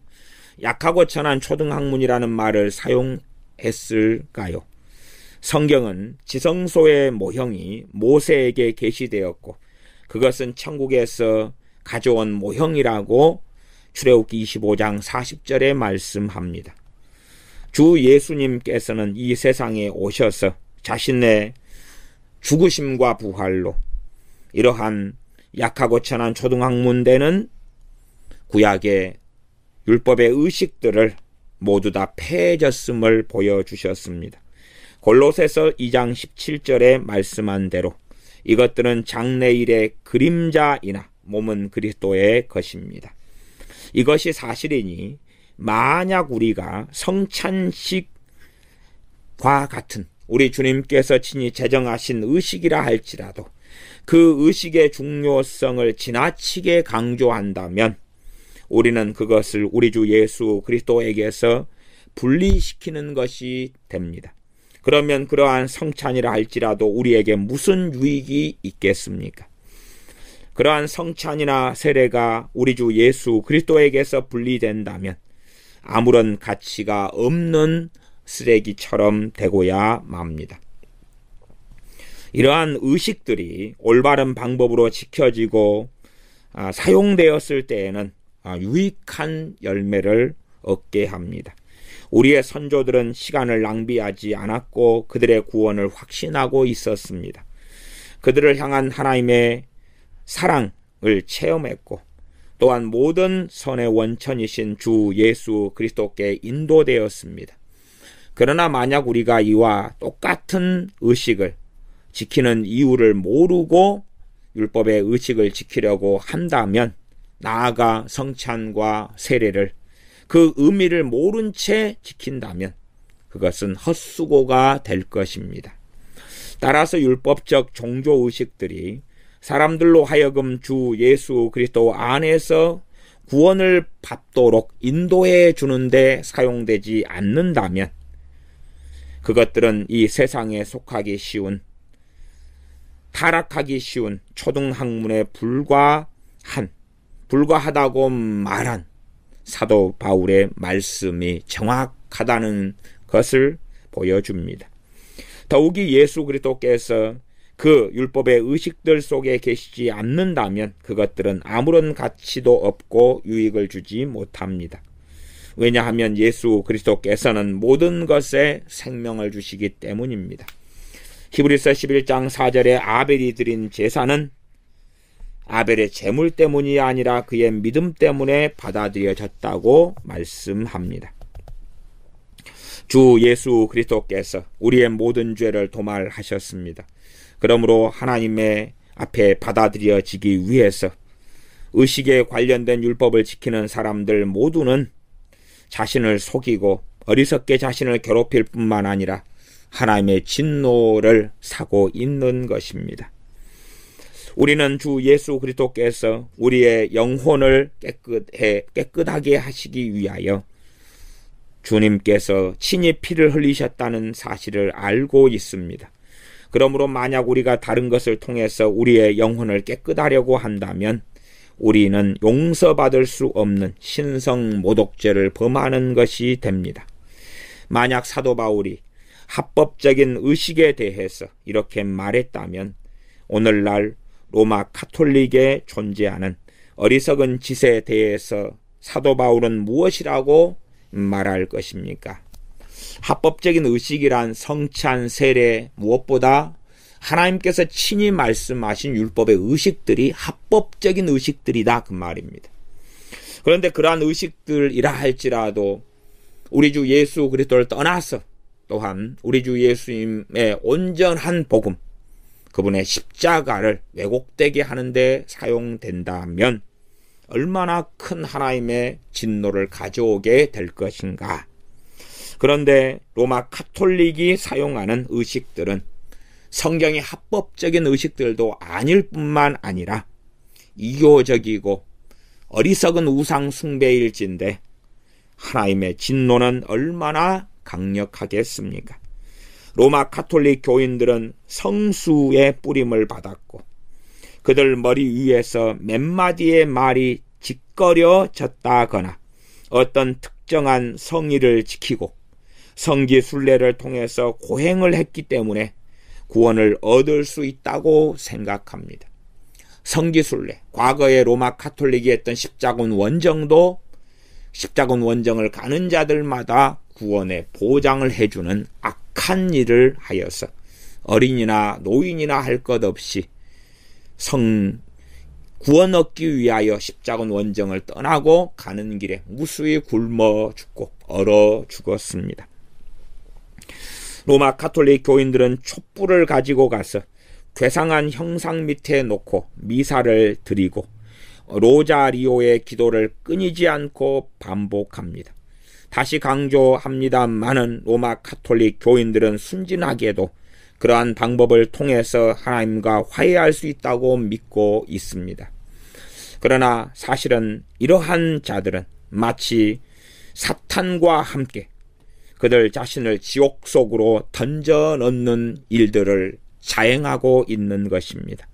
약하고 천한 초등학문이라는 말을 사용했을까요? 성경은 지성소의 모형이 모세에게 계시되었고 그것은 천국에서 가져온 모형이라고 출애굽기 25장 40절에 말씀합니다. 주 예수님께서는 이 세상에 오셔서 자신의 죽으심과 부활로 이러한 약하고 천한 초등학문되는 구약의 율법의 의식들을 모두 다 폐해졌음을 보여주셨습니다. 골로새서 2장 17절에 말씀한 대로 이것들은 장래일의 그림자이나 몸은 그리스도의 것입니다. 이것이 사실이니 만약 우리가 성찬식과 같은 우리 주님께서 친히 제정하신 의식이라 할지라도 그 의식의 중요성을 지나치게 강조한다면 우리는 그것을 우리 주 예수 그리스도에게서 분리시키는 것이 됩니다. 그러면 그러한 성찬이라 할지라도 우리에게 무슨 유익이 있겠습니까? 그러한 성찬이나 세례가 우리 주 예수 그리스도에게서 분리된다면 아무런 가치가 없는 쓰레기처럼 되고야 맙니다. 이러한 의식들이 올바른 방법으로 지켜지고 사용되었을 때에는 유익한 열매를 얻게 합니다. 우리의 선조들은 시간을 낭비하지 않았고 그들의 구원을 확신하고 있었습니다. 그들을 향한 하나님의 사랑을 체험했고 또한 모든 선의 원천이신 주 예수 그리스도께 인도되었습니다. 그러나 만약 우리가 이와 똑같은 의식을 지키는 이유를 모르고 율법의 의식을 지키려고 한다면 나아가 성찬과 세례를 그 의미를 모른 채 지킨다면 그것은 헛수고가 될 것입니다. 따라서 율법적 종교의식들이 사람들로 하여금 주 예수 그리스도 안에서 구원을 받도록 인도해 주는데 사용되지 않는다면 그것들은 이 세상에 속하기 쉬운 타락하기 쉬운 초등학문에 불과하다고 말한 사도 바울의 말씀이 정확하다는 것을 보여줍니다. 더욱이 예수 그리스도께서 그 율법의 의식들 속에 계시지 않는다면 그것들은 아무런 가치도 없고 유익을 주지 못합니다. 왜냐하면 예수 그리스도께서는 모든 것에 생명을 주시기 때문입니다. 히브리서 11장 4절에 아벨이 드린 제사는 아벨의 제물 때문이 아니라 그의 믿음 때문에 받아들여졌다고 말씀합니다. 주 예수 그리스도께서 우리의 모든 죄를 도말하셨습니다. 그러므로 하나님의 앞에 받아들여지기 위해서 의식에 관련된 율법을 지키는 사람들 모두는 자신을 속이고 어리석게 자신을 괴롭힐 뿐만 아니라 하나님의 진노를 사고 있는 것입니다. 우리는 주 예수 그리스도께서 우리의 영혼을 깨끗하게 하시기 위하여 주님께서 친히 피를 흘리셨다는 사실을 알고 있습니다. 그러므로 만약 우리가 다른 것을 통해서 우리의 영혼을 깨끗하려고 한다면 우리는 용서받을 수 없는 신성모독죄를 범하는 것이 됩니다. 만약 사도 바울이 합법적인 의식에 대해서 이렇게 말했다면 오늘날 로마 가톨릭에 존재하는 어리석은 짓에 대해서 사도 바울은 무엇이라고 말할 것입니까? 합법적인 의식이란 성찬, 세례, 무엇보다 하나님께서 친히 말씀하신 율법의 의식들이 합법적인 의식들이다, 그 말입니다. 그런데 그러한 의식들이라 할지라도 우리 주 예수 그리스도를 떠나서 또한 우리 주 예수님의 온전한 복음, 그분의 십자가를 왜곡되게 하는데 사용된다면 얼마나 큰 하나님의 진노를 가져오게 될 것인가. 그런데 로마 가톨릭이 사용하는 의식들은 성경의 합법적인 의식들도 아닐 뿐만 아니라 이교적이고 어리석은 우상 숭배일진데 하나님의 진노는 얼마나 강력하겠습니까? 로마 가톨릭 교인들은 성수의 뿌림을 받았고 그들 머리 위에서 몇 마디의 말이 짓거려졌다거나 어떤 특정한 성의를 지키고 성기 순례를 통해서 고행을 했기 때문에 구원을 얻을 수 있다고 생각합니다. 성기 순례, 과거의 로마 가톨릭이 했던 십자군 원정도 십자군 원정을 가는 자들마다 구원의 보장을 해주는 악한 일을 하여서 어린이나 노인이나 할 것 없이 구원 얻기 위하여 십자군 원정을 떠나고 가는 길에 무수히 굶어 죽고 얼어 죽었습니다. 로마 가톨릭 교인들은 촛불을 가지고 가서 괴상한 형상 밑에 놓고 미사를 드리고 로자리오의 기도를 끊이지 않고 반복합니다. 다시 강조합니다마는 로마 가톨릭 교인들은 순진하게도 그러한 방법을 통해서 하나님과 화해할 수 있다고 믿고 있습니다. 그러나 사실은 이러한 자들은 마치 사탄과 함께 그들 자신을 지옥 속으로 던져 넣는 일들을 자행하고 있는 것입니다.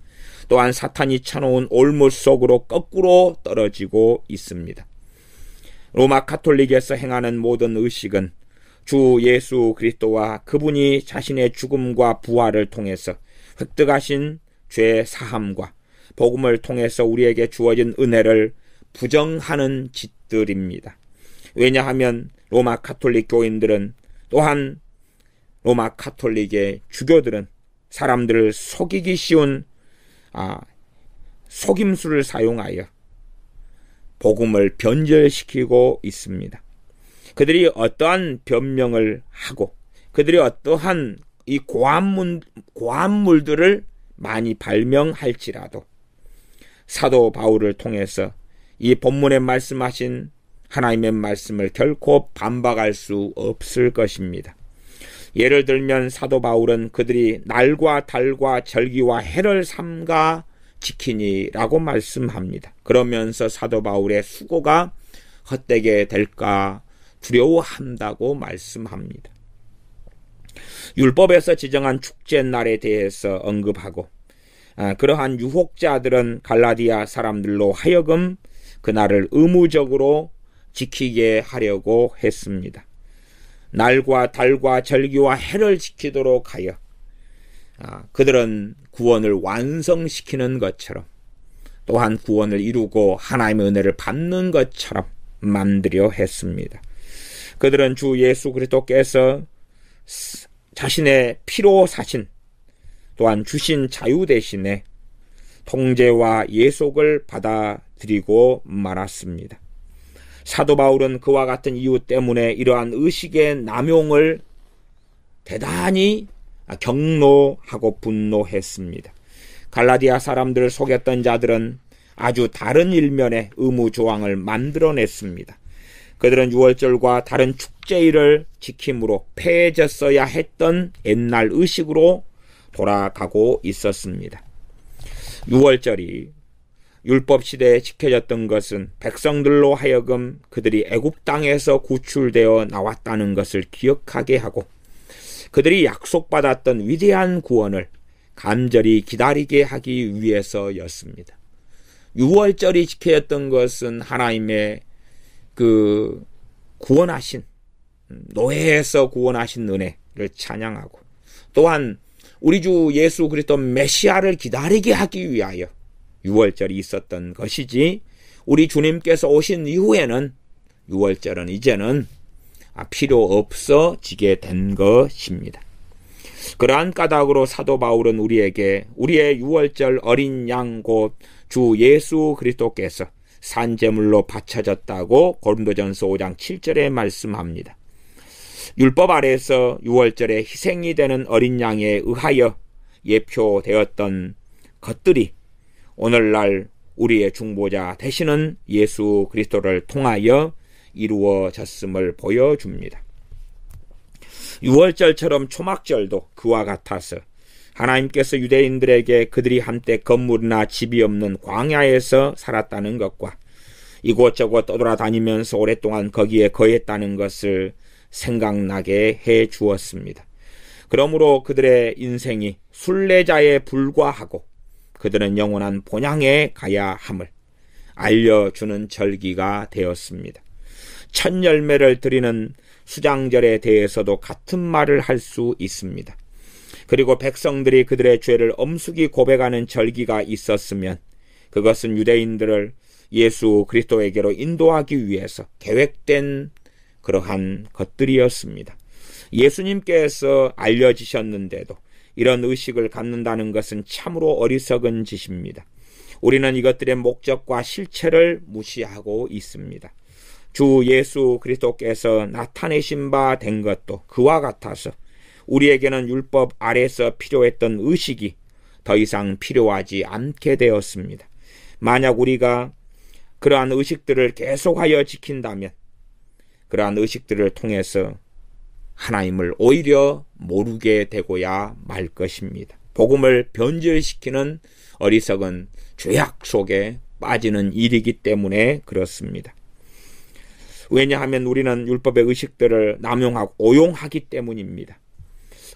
또한 사탄이 쳐놓은 올무 속으로 거꾸로 떨어지고 있습니다. 로마 가톨릭에서 행하는 모든 의식은 주 예수 그리스도와 그분이 자신의 죽음과 부활을 통해서 획득하신 죄 사함과 복음을 통해서 우리에게 주어진 은혜를 부정하는 짓들입니다. 왜냐하면 로마 가톨릭 교인들은 또한 로마 가톨릭의 주교들은 사람들을 속이기 쉬운 속임수를 사용하여 복음을 변절시키고 있습니다. 그들이 어떠한 변명을 하고 그들이 어떠한 이 고한물들을 많이 발명할지라도 사도 바울을 통해서 이 본문에 말씀하신 하나님의 말씀을 결코 반박할 수 없을 것입니다. 예를 들면 사도 바울은 그들이 날과 달과 절기와 해를 삼가 지키니라고 말씀합니다. 그러면서 사도 바울의 수고가 헛되게 될까 두려워한다고 말씀합니다. 율법에서 지정한 축제날에 대해서 언급하고 그러한 유혹자들은 갈라디아 사람들로 하여금 그날을 의무적으로 지키게 하려고 했습니다. 날과 달과 절기와 해를 지키도록 하여 그들은 구원을 완성시키는 것처럼 또한 구원을 이루고 하나님의 은혜를 받는 것처럼 만들려 했습니다. 그들은 주 예수 그리스도께서 자신의 피로 사신 또한 주신 자유 대신에 통제와 예속을 받아들이고 말았습니다. 사도 바울은 그와 같은 이유 때문에 이러한 의식의 남용을 대단히 경노하고 분노했습니다. 갈라디아 사람들을 속였던 자들은 아주 다른 일면의 의무 조항을 만들어냈습니다. 그들은 유월절과 다른 축제일을 지킴으로 폐해졌어야 했던 옛날 의식으로 돌아가고 있었습니다. 유월절이 율법 시대에 지켜졌던 것은 백성들로 하여금 그들이 애굽 땅에서 구출되어 나왔다는 것을 기억하게 하고 그들이 약속받았던 위대한 구원을 간절히 기다리게 하기 위해서였습니다. 유월절이 지켜졌던 것은 하나님의 구원하신 노예에서 구원하신 은혜를 찬양하고 또한 우리 주 예수 그리스도 메시아를 기다리게 하기 위하여 유월절이 있었던 것이지, 우리 주님께서 오신 이후에는 유월절은 이제는 필요 없어지게 된 것입니다. 그러한 까닭으로 사도 바울은 우리에게 우리의 유월절 어린 양 곧 주 예수 그리스도께서 산제물로 바쳐졌다고 고린도전서 5장 7절에 말씀합니다. 율법 아래에서 유월절에 희생이 되는 어린 양에 의하여 예표되었던 것들이 오늘날 우리의 중보자 되시는 예수 그리스도를 통하여 이루어졌음을 보여줍니다. 유월절처럼 초막절도 그와 같아서 하나님께서 유대인들에게 그들이 한때 건물이나 집이 없는 광야에서 살았다는 것과 이곳저곳 떠돌아다니면서 오랫동안 거기에 거했다는 것을 생각나게 해 주었습니다. 그러므로 그들의 인생이 순례자에 불과하고 그들은 영원한 본향에 가야 함을 알려주는 절기가 되었습니다. 첫 열매를 드리는 수장절에 대해서도 같은 말을 할 수 있습니다. 그리고 백성들이 그들의 죄를 엄숙히 고백하는 절기가 있었으면 그것은 유대인들을 예수 그리스도에게로 인도하기 위해서 계획된 그러한 것들이었습니다. 예수님께서 알려지셨는데도 이런 의식을 갖는다는 것은 참으로 어리석은 짓입니다. 우리는 이것들의 목적과 실체를 무시하고 있습니다. 주 예수 그리스도께서 나타내신 바 된 것도 그와 같아서 우리에게는 율법 아래서 필요했던 의식이 더 이상 필요하지 않게 되었습니다. 만약 우리가 그러한 의식들을 계속하여 지킨다면 그러한 의식들을 통해서 하나님을 오히려 모르게 되고야 말 것입니다. 복음을 변질시키는 어리석은 죄악 속에 빠지는 일이기 때문에 그렇습니다. 왜냐하면 우리는 율법의 의식들을 남용하고 오용하기 때문입니다.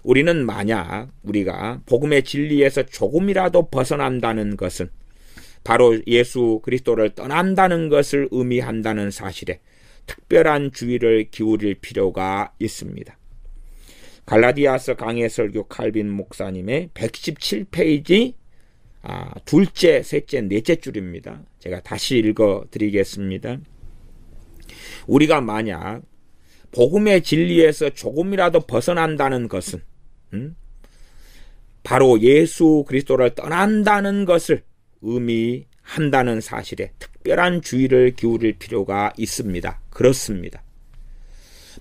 우리는 만약 우리가 복음의 진리에서 조금이라도 벗어난다는 것은 바로 예수 그리스도를 떠난다는 것을 의미한다는 사실에 특별한 주의를 기울일 필요가 있습니다. 갈라디아서 강해 설교 칼빈 목사님의 117페이지 둘째, 셋째, 넷째 줄입니다. 제가 다시 읽어드리겠습니다. 우리가 만약 복음의 진리에서 조금이라도 벗어난다는 것은 바로 예수 그리스도를 떠난다는 것을 의미한다는 사실에 특별한 주의를 기울일 필요가 있습니다. 그렇습니다.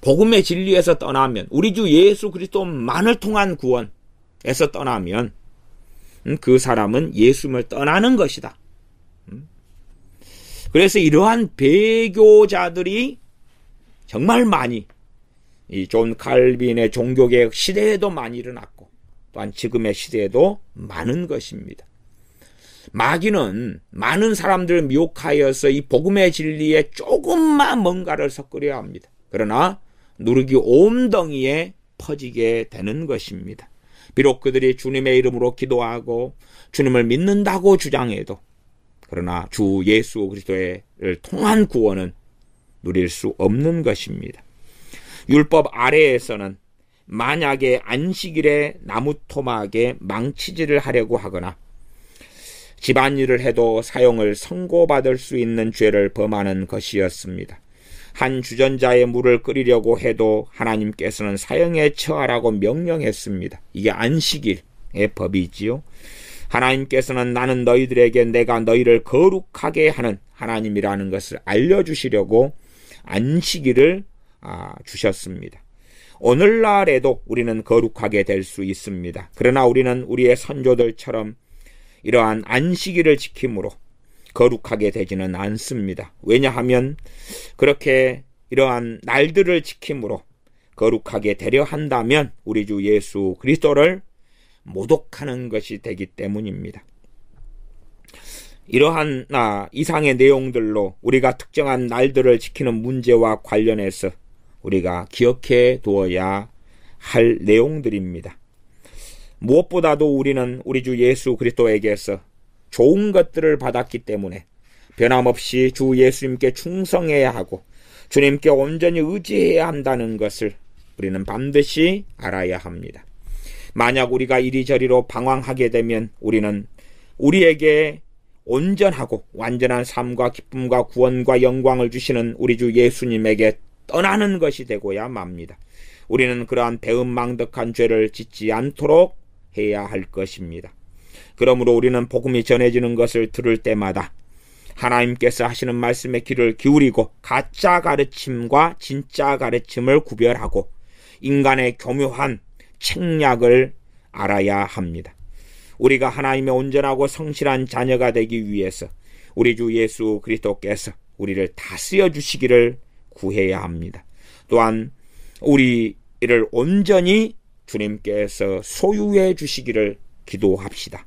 복음의 진리에서 떠나면, 우리 주 예수 그리스도만을 통한 구원에서 떠나면 그 사람은 예수님을 떠나는 것이다. 그래서 이러한 배교자들이 정말 많이 이 존 칼빈의 종교개혁 시대에도 많이 일어났고 또한 지금의 시대에도 많은 것입니다. 마귀는 많은 사람들을 미혹하여서 이 복음의 진리에 조금만 뭔가를 섞으려 합니다. 그러나 누르기 옴덩이에 퍼지게 되는 것입니다. 비록 그들이 주님의 이름으로 기도하고 주님을 믿는다고 주장해도 그러나 주 예수 그리스도를 통한 구원은 누릴 수 없는 것입니다. 율법 아래에서는 만약에 안식일에 나무 토막에 망치질을 하려고 하거나 집안일을 해도 사형을 선고받을 수 있는 죄를 범하는 것이었습니다. 한 주전자의 물을 끓이려고 해도 하나님께서는 사형에 처하라고 명령했습니다. 이게 안식일의 법이지요. 하나님께서는 나는 너희들에게 내가 너희를 거룩하게 하는 하나님이라는 것을 알려주시려고 안식일을 주셨습니다. 오늘날에도 우리는 거룩하게 될 수 있습니다. 그러나 우리는 우리의 선조들처럼 이러한 안식일을 지킴으로 거룩하게 되지는 않습니다. 왜냐하면 그렇게 이러한 날들을 지킴으로 거룩하게 되려 한다면 우리 주 예수 그리스도를 모독하는 것이 되기 때문입니다. 이러한 이상의 내용들로 우리가 특정한 날들을 지키는 문제와 관련해서 우리가 기억해 두어야 할 내용들입니다. 무엇보다도 우리는 우리 주 예수 그리스도에게서 좋은 것들을 받았기 때문에 변함없이 주 예수님께 충성해야 하고 주님께 온전히 의지해야 한다는 것을 우리는 반드시 알아야 합니다. 만약 우리가 이리저리로 방황하게 되면 우리는 우리에게 온전하고 완전한 삶과 기쁨과 구원과 영광을 주시는 우리 주 예수님에게 떠나는 것이 되고야 맙니다. 우리는 그러한 배은망덕한 죄를 짓지 않도록 해야 할 것입니다. 그러므로 우리는 복음이 전해지는 것을 들을 때마다 하나님께서 하시는 말씀에 귀를 기울이고 가짜 가르침과 진짜 가르침을 구별하고 인간의 교묘한 책략을 알아야 합니다. 우리가 하나님의 온전하고 성실한 자녀가 되기 위해서 우리 주 예수 그리스도께서 우리를 다스려 주시기를 구해야 합니다. 또한 우리를 온전히 주님께서 소유해 주시기를 기도합시다.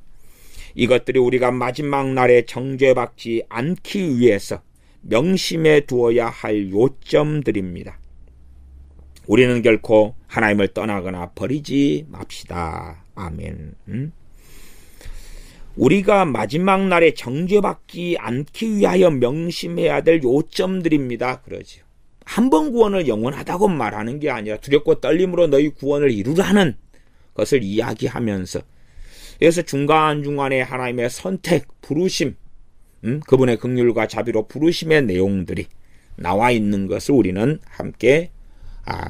이것들이 우리가 마지막 날에 정죄받지 않기 위해서 명심해 두어야 할 요점들입니다. 우리는 결코 하나님을 떠나거나 버리지 맙시다. 아멘. 우리가 마지막 날에 정죄받지 않기 위하여 명심해야 될 요점들입니다. 그러지요. 한 번 구원을 영원하다고 말하는 게 아니라 두렵고 떨림으로 너희 구원을 이루라는 것을 이야기하면서 그래서 중간중간에 하나님의 선택, 부르심, 그분의 긍휼과 자비로 부르심의 내용들이 나와 있는 것을 우리는 함께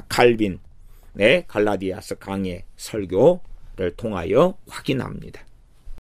칼빈의 갈라디아서 강해 설교를 통하여 확인합니다.